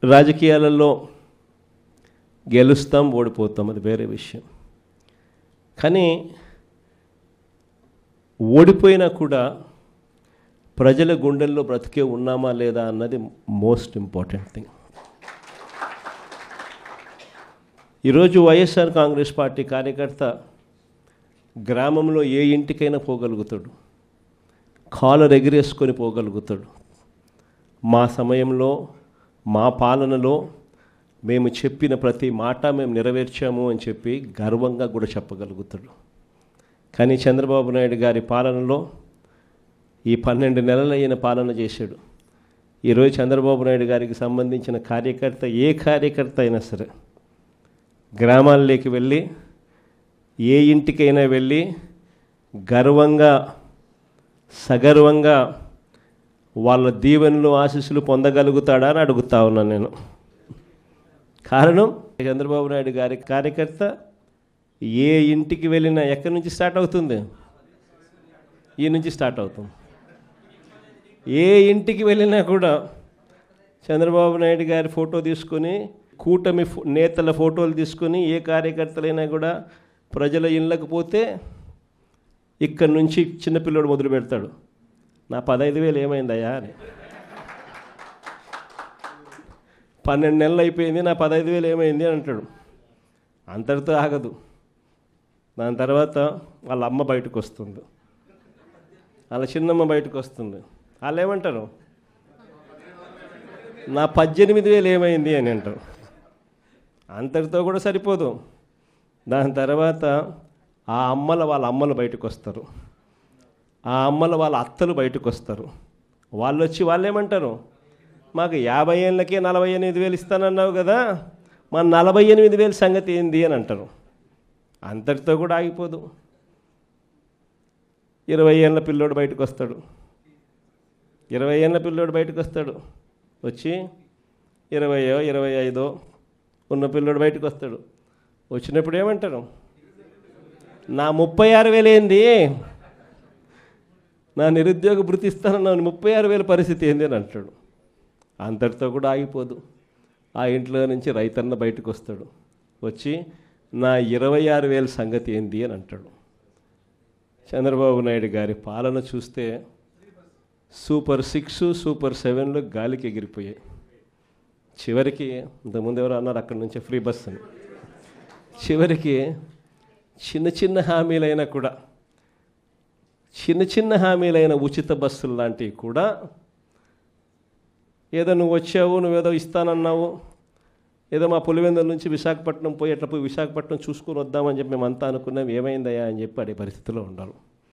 రాజకీయాలలో గెలుస్తాం, ఓడిపోతాం, అది వేరే విషయం. కానీ ఓడిపోయినా కూడా ప్రజల గుండెల్లో బ్రతికే ఉన్నామా లేదా అన్నది మోస్ట్ ఇంపార్టెంట్ థింగ్. ఈరోజు వైఎస్ఆర్ కాంగ్రెస్ పార్టీ కార్యకర్త గ్రామంలో ఏ ఇంటికైనా పోగలుగుతాడు, కాలర్ ఎగిరేసుకొని పోగలుగుతాడు. మా సమయంలో, మా పాలనలో మేము చెప్పిన ప్రతి మాట మేము నెరవేర్చాము అని చెప్పి గర్వంగా కూడా చెప్పగలుగుతాడు. కానీ చంద్రబాబు నాయుడు గారి పాలనలో ఈ 12 నెలలైన పాలన చేశాడు. ఈరోజు చంద్రబాబు నాయుడు గారికి సంబంధించిన కార్యకర్త, ఏ కార్యకర్త అయినా సరే గ్రామాల్లోకి వెళ్ళి ఏ ఇంటికైనా వెళ్ళి గర్వంగా, సగర్వంగా వాళ్ళ దీవెనలు, ఆశీస్సులు పొందగలుగుతాడా అని అడుగుతా ఉన్నాను నేను. కారణం, చంద్రబాబు నాయుడు గారి కార్యకర్త ఏ ఇంటికి వెళ్ళినా ఎక్కడి నుంచి స్టార్ట్ అవుతుంది? ఈ నుంచి స్టార్ట్ అవుతుంది. ఏ ఇంటికి వెళ్ళినా కూడా చంద్రబాబు నాయుడు గారి ఫోటో తీసుకొని, కూటమి నేతల ఫోటోలు తీసుకొని ఏ కార్యకర్తలైనా కూడా ప్రజల ఇళ్ళకు పోతే ఇక్కడి నుంచి చిన్నపిల్లడు మొదలు పెడతాడు, నా 15,000 ఏమైందయ్యా అని. 12 నెలలు అయిపోయింది, నా 15,000 ఏమైంది అని అంటాడు. అంతటితో ఆగదు. దాని తర్వాత వాళ్ళ అమ్మ బయటకు వస్తుంది, వాళ్ళ చిన్నమ్మ బయటకు వస్తుంది. వాళ్ళు ఏమంటారు? నా 18,000 ఏమైంది అని అంటారు. అంతటితో కూడా సరిపోదు. దాని తర్వాత ఆ అమ్మల వాళ్ళ అమ్మలు బయటకు వస్తారు, ఆ అమ్మల వాళ్ళ అత్తలు బయటకు వస్తారు. వాళ్ళు వచ్చి వాళ్ళు ఏమంటారు? మాకు 50 ఏళ్ళకే 48,000 ఇస్తానన్నావు కదా, మా 48,000 సంగతి ఏంది అని అంటారు. అంతటితో కూడా ఆగిపోదు. 20 ఏళ్ళ పిల్లోడు బయటకు వస్తాడు, 20 ఏళ్ళ పిల్లోడు బయటకు వస్తాడు. వచ్చి 20, 25 ఉన్న పిల్లోడు బయటకు వస్తాడు. వచ్చినప్పుడు ఏమంటారు? నా 36,000 ఏంది, నా నిరుద్యోగ భృతి ఇస్తానన్నావు, 36,000 పరిస్థితి ఏంది అని అంటాడు. అంతటితో కూడా ఆగిపోదు. ఆ ఇంట్లో నుంచి రైతన్న బయటకు వస్తాడు. వచ్చి నా 26,000 సంగతి ఏంది అని అంటాడు. చంద్రబాబు నాయుడు గారి పాలన చూస్తే సూపర్ 6, సూపర్ 7 గాలికి ఎగిరిపోయాయి. చివరికి, ఇంతకుముందు ఎవరు అన్నారు అక్కడి నుంచి ఫ్రీ బస్ అని, చివరికి చిన్న చిన్న హామీలైనా కూడా, చిన్న చిన్న హామీలైన ఉచిత బస్సులు లాంటివి కూడా, ఏదో నువ్వు వచ్చావు, నువ్వేదో ఇస్తానన్నావు, ఏదో మా పులివెందుల నుంచి విశాఖపట్నం పోయేటప్పుడు విశాఖపట్నం చూసుకొని వద్దామని చెప్పి మేమంతా అనుకున్నాం, ఏమైందయ్యా అని చెప్పి అడే పరిస్థితిలో ఉండాలి.